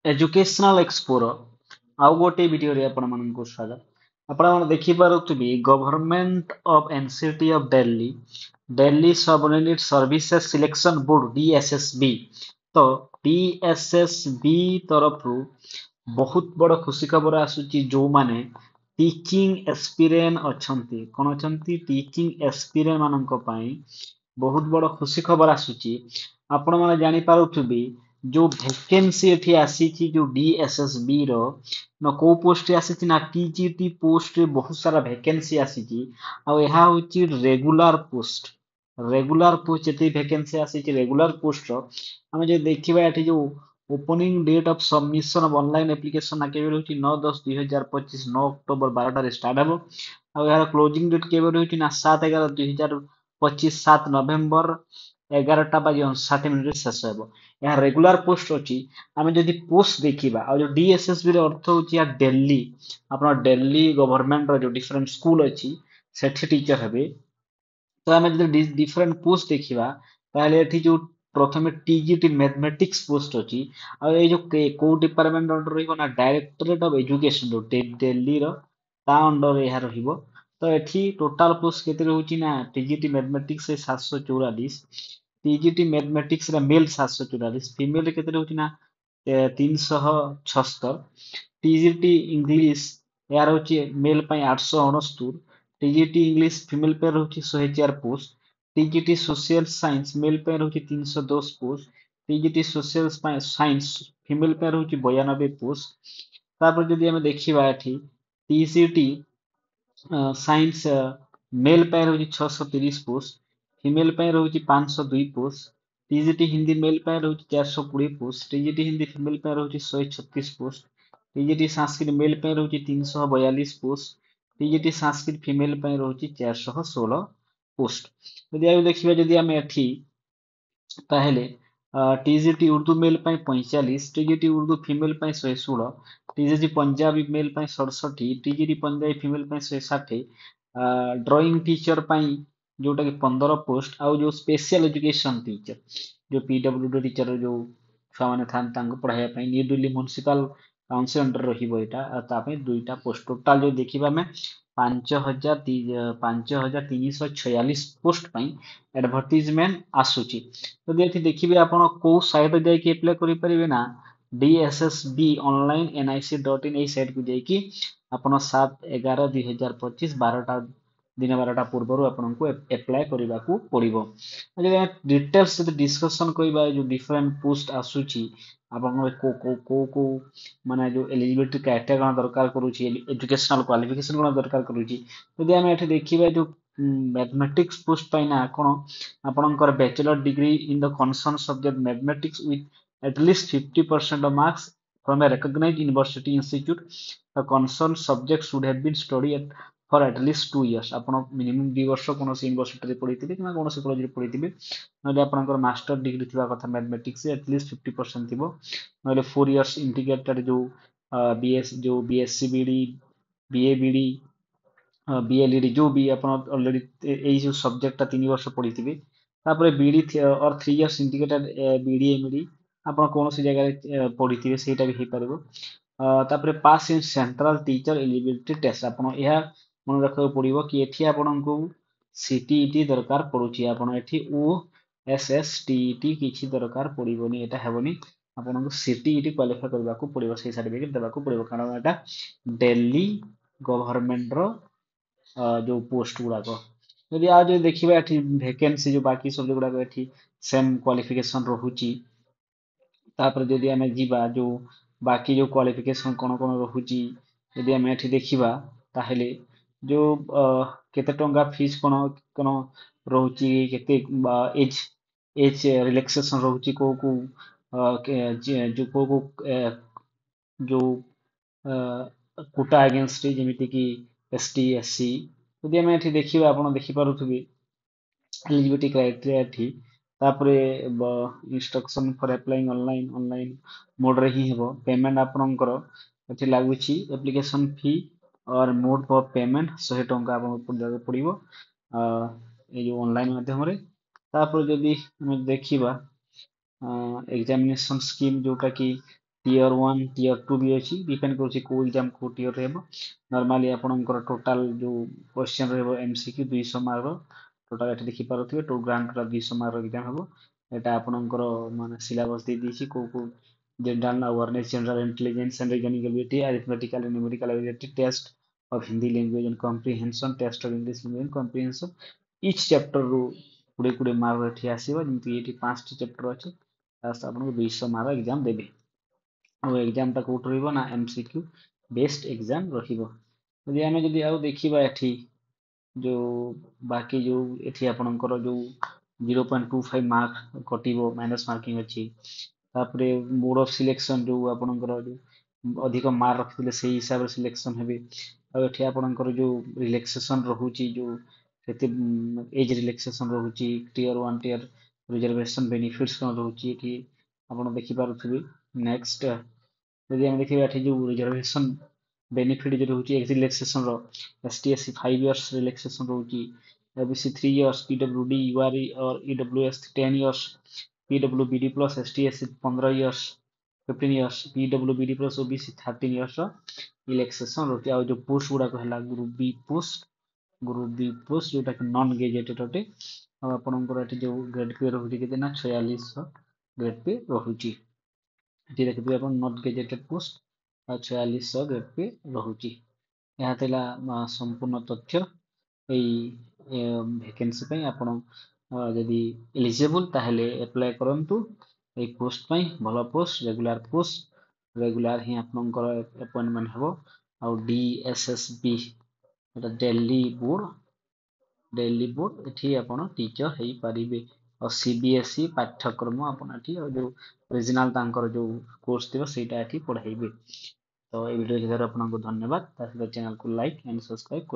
educational एक्सपोर आउ गोटे video रे आपण मानक स्वागत आपण मन देखि पारुथबी government of NCT of Delhi Delhi subordinate services selection board DSSB तो डीएसएसबी तरफ रु बहुत बड़ खुशी खबर आसुची जो माने टीचिंग एक्सपीरियंस अछंती कोन अछंती टीचिंग एक्सपीरियंस मानक पई बहुत बड़ खुशी खबर आसुची आपण माने जानि पारुथबी जो वैकेंसी एठी आसीची जो डीएसएसबी रो न को पोस्ट आसीची ना टीजीटी पोस्ट रे बहुत सारा वैकेंसी आसीची आ एहा होची रेगुलर पोस्ट जेते वैकेंसी आसीची रेगुलर पोस्ट रो हम जे देखिबा एठी जो opening date of submission of online application केबे होची 9/10/2025 9 अक्टोबर 12 रे स्टार्ट हबो आ यार क्लोजिंग डेट केबे होची ना 7/11/2025 7 नवेम्बर 11:59 शेष हेबो यहाँ रेगुलर पोस्ट अछि आमे जदि पोस्ट देखिबा आ जो डीएसएसबी रे अर्थ होछि या दिल्ली आपन दिल्ली गवर्नमेंट रो जो डिफरेंट स्कूल अछि सेठी टीचर हेबे तो आमे जदि डिफरेंट पोस्ट देखिबा ताले एठी जो प्रथमे टीजीटी मैथमेटिक्स पोस्ट अछि आ ए जो को डिपार्टमेंट अंडर रहिबो ना डायरेक्टरेट ऑफ एजुकेशन जो दिल्ली रो ता अंडर एहा रहिबो तो एठी टोटल पोस्ट केते रहउछि ना टीजीटी मैथमेटिक्स से 744 टीजीटी मैथमेटिक्स रे मेल 744 फीमेल रे केते रहउछि ना 376 टीजीटी इंग्लिश यार होछि मेल पई 869 टीजीटी इंग्लिश फीमेल पे रहउछि 104 post TGT social science male पे रहउछि 310 post TGT social science female पे रहउछि 92 पोस्ट तापर जदि हम देखिबा एठी टीसीटी साइंस मेल ପାଇଁ ରହୁଛି 630 ପୋଷ୍ଟ ଫିମେଲ ପାଇଁ ରହୁଛି 502 ପୋଷ୍ଟ टीजीटी हिंदी मेल ପାଇଁ ରହୁଛି 420 ପୋଷ୍ଟ टीजीटी हिंदी ଫିମେଲ ପାଇଁ ରହୁଛି 136 ପୋଷ୍ଟ टीजीटी संस्कृत मेल ପାଇଁ ରହୁଛି 342 ପୋଷ୍ଟ टीजीटी संस्कृत ଫିମେଲ ପାଇଁ ରହୁଛି 416 ପୋଷ୍ଟ ଯଦି ଆଉ ଦେଖିବା ଯଦି ଆମେ ଏଠି ତାହେଲେ टीजीटी उर्दू मेल ପାଇଁ 45 टीजीटी उर्दू फीमेल ପାଇଁ 116 टीजीटी पंजाबी मेल ପାଇଁ 67 टीजीटी पंजाबी फीमेल ପାଇଁ 160 ड्राइंग टीचर ପାଇଁ जोटा कि 15 पोस्ट आउ जो स्पेशल एजुकेशन टीचर जो पीडब्ल्यूडी टीचर जो छुआ माने थान तांको पढ़ाया ପାଇଁ new Delhi municipal council under रहिबो एटा आ ता ପାଇଁ दुईटा पोस्ट टोटल जो देखिबा में 5346 पोस्ट ପାଇଁ एडवर्टाइजमेंट आसुची ଯଦି ଏଠି ଦେଖିବେ ଆପଣ କୋଉ ସାଇଟ୍ ଯାଇକି ଆପ୍ଲାଏ କରିପାରିବେ ନା DSSB online nic.in ଏଇ ସାଇଟ୍ କୁ ଯାଇକି ଆପଣ 7/11/2025 12ଟା दिन 12ଟା ପୂର୍ବରୁ ଆପଣଙ୍କୁ ଆପ୍ଲାଏ କରିବାକୁ ପଡିବ ଯଦି ଆମେ ଡିଟେଲ୍ସ ଯଦି ଡିସ୍କସନ କରିବା ଏ ଯୋଉ ଡିଫରେଣ୍ଟ ପୋଷ୍ଟ ଆସୁଛି ଆପଣଙ୍କର କୋଉ ମାନେ ଯୋଉ ଏଲିଜିବିଲିଟି କ୍ରାଇଟେରିଆ କଣ ଦରକାର କରୁଛି ଏଜୁକେଶନାଲ କ୍ୱାଲିଫିକେସନ କଣ ଦରକାର କରୁଛି ଯଦି ଆମେ ଏଠି ଦେଖିବା ଯୋଉ ମ୍ୟାଥମେଟିକ୍ସ ପୋଷ୍ଟ ପାଇଁ ନା କଣ ଆପଣଙ୍କର bachelor degree in the concerned subject mathematics with at least 50% of marks from a recognized university institute the concerned subject should have been studied for at least 2 years ଆପଣ minimum 2 ବର୍ଷ କୌଣସି ୟୁନିଭର୍ସିଟିରେ ପଢିଥିବେ କିମ୍ବା କୌଣସି କଲେଜରେ ପଢିଥିବେ ନହେଲେ ଆପଣଙ୍କର ମାଷ୍ଟର ଡିଗ୍ରୀ ଥିବା କଥା ମ୍ୟାଥମେଟିକ୍ସ at least 50% ଥିବ ନହେଲେ 4 years integrated ଯୋଉ बीएस जो बीएससी बीडी बीए बीडी बीएलईडी जो भी ଆପଣ ଅଲରେଡି ଏଇ ଯୋଉ ସବଜେକ୍ଟଟା 3 ବର୍ଷ ପଢିଥିବେ ତାପରେ ବିଡି ଅର 3 years ଇଣ୍ଟିଗ୍ରେଟେଡ୍ ବିଡି ଏମଡି ଆପଣ କୌଣସି ଜାଗାରେ ପଢିଥିବେ ସେଇଟା ବି ହେଇପାରିବ ତାପରେ pass in central teacher eligibility test ଆପଣ ଏହା ମନେ ରଖିବାକୁ ପଡିବ କି ଏଠି ଆପଣଙ୍କୁ ସିଟିଇଟି ଦରକାର ପଡୁଛି ଆପଣ ଏଠି ଓ ଏସ ଏସ ଟିଇଟି କିଛି ଦରକାର ପଡିବନି ଏଟା ହେବନି ଆପଣଙ୍କୁ ସିଟିଇଟି କ୍ୱାଲିଫାଇ କରିବାକୁ ପଡିବ ସେଇ ସାର୍ଟିଫିକେଟ ଦେବାକୁ ପଡିବ କାରଣ ଏଟା ଦିଲ୍ଲୀ ଗଭର୍ନମେଣ୍ଟ ର जो पोस्ट गुड़ाक ଯଦି ଆଉ ଯଦି ଦେଖିବା ଏଠି ଭେକେନ୍ସି ଯୋଉ ବାକି ସବୁ ଗୁଡାକ ଏଠି ସେମ୍ କ୍ୱାଲିଫିକେସନ ରହୁଛି ତାପରେ ଯଦି ଆମେ ଯିବା ଯୋଉ ବାକି ଯୋଉ କ୍ୱାଲିଫିକେସନ କଣ କଣ ରହୁଛି ଯଦି ଆମେ ଏଠି ଦେଖିବା ତାହେଲେ ଯୋଉ କେତେ ଟଙ୍କା ଫିସ୍ କଣ କଣ ରହୁଛି କେତେ ଏଜ ଏଜ ରିଲାକ୍ସେସନ ରହୁଛି କୋଉ କୋଉ ଯୋଉ କୋଉ କୋଉ ଯୋଉ କୋଟା अगेंस्ट ଯେମିତି କି एसटी एससी ଯଦି ଆମେ ଏଠି ଦେଖିବା ଆପଣ ଦେଖିପାରୁଥିବେ एलिजिबिलिटी क्राइटेरिया एठी तापरे instruction for applying online mode रे ही हेबो पेमेंट आपनकर एठी लागुची एप्लीकेशन फी और मोड फॉर पेमेंट 100 टंका आपन देବାକୁ ପଡିବ ए जो ऑनलाइन माध्यम रे तापर जदी हम देखिबा एग्जामिनेशन स्कीम जोटा कि tier 1 tier 2 भी अच्छी डिपेंड करुच्ची को एग्जाम को tier रे हेबो नॉर्मली आपनकर टोटल जो क्वेश्चन रहबो एमसीक्यू 200 मार्क रो टोटल एठी देखि पारुथिबे टू ग्रांड टोटल 200 मार्क रो एग्जाम हेबो एटा आपनकर माने सिलेबस दे दिछि को general awareness general intelligence and reasoning ability arithmetical and numerical ability test of Hindi language and comprehension test of English language and comprehension each chapter रू 20 मार्क एठी आसीबो जेंति एठी 5 चैप्टर अछि लास्ट आपनको 200 मार्क एग्जाम देबे और एग्जाम टा कोट रहिबो ना MCQ based exam रहिबो यदि आमे जदि आउ देखिबा एठी जो बाकी जो एठी आपनकर जो 0.25 मार्क कटिबो माइनस मार्किंग अछि तापरे मोड ऑफ सिलेक्शन जो आपनकर जो अधिक मार्क रखिले सेही हिसाब रे सिलेक्शन हेबे और एठी आपनकर जो रिलैक्सेशन रहुची जो सेते एज रिलैक्सेशन रहुची टियर 1 टियर रिजर्वेशन बेनिफिट्स कोन रहुची एठी आपण देखि पारुथिबे नेक्स्ट यदि हम देखिबा एठी जो रिजर्वेशन बेनिफिट जो रहुची एज रिलैक्सेशन रो एसटीएससी 5 इयर्स रिलैक्सेशन रहुची ओबीसी 3 इयर्स पीडब्ल्यूडी यूआरई और EWS 10 years PWBD plus ST SC 15 years 15 years PWBD plus OBC 13 years relaxation रहुची आ जो पोस्ट गुडा कहला ग्रुप बी पोस्ट जोटा कि नॉन गेजेटेड अटे आ आपनकर एठी जो ग्रेड पे रहुची केते ना 4600 ग्रेड पे रहुची एठी देखिबे आपण not gazetted post 4600 grade pay रहुची ଏହା ଥିଲା ସମ୍ପୂର୍ଣ୍ଣ ତଥ୍ୟ ଏଇ ଭେକେନ୍ସି ପାଇଁ ଆପଣ ଯଦି ଏଲିଜିବୁଲ ତାହେଲେ ଆପ୍ଲାଏ କରନ୍ତୁ ଏଇ ପୋଷ୍ଟ ପାଇଁ ଭଲ ପୋଷ୍ଟ ରେଗୁଲାର ହିଁ ଆପଣଙ୍କର ଆପଏଣ୍ଟମେଣ୍ଟ ହେବ ଆଉ DSSB ଏଟା दिल्ली बोर्ड एठी आपण टीचर हेई परिबे और सीबीएसई पाठ्यक्रम आपण एठी जो ओरिजिनल तांकर जो कोर्स थिबो सेटा एठी पढाइबे तो ए वीडियो देखिबार आपनको धन्यवाद ता चैनल को लाइक एंड सब्सक्राइब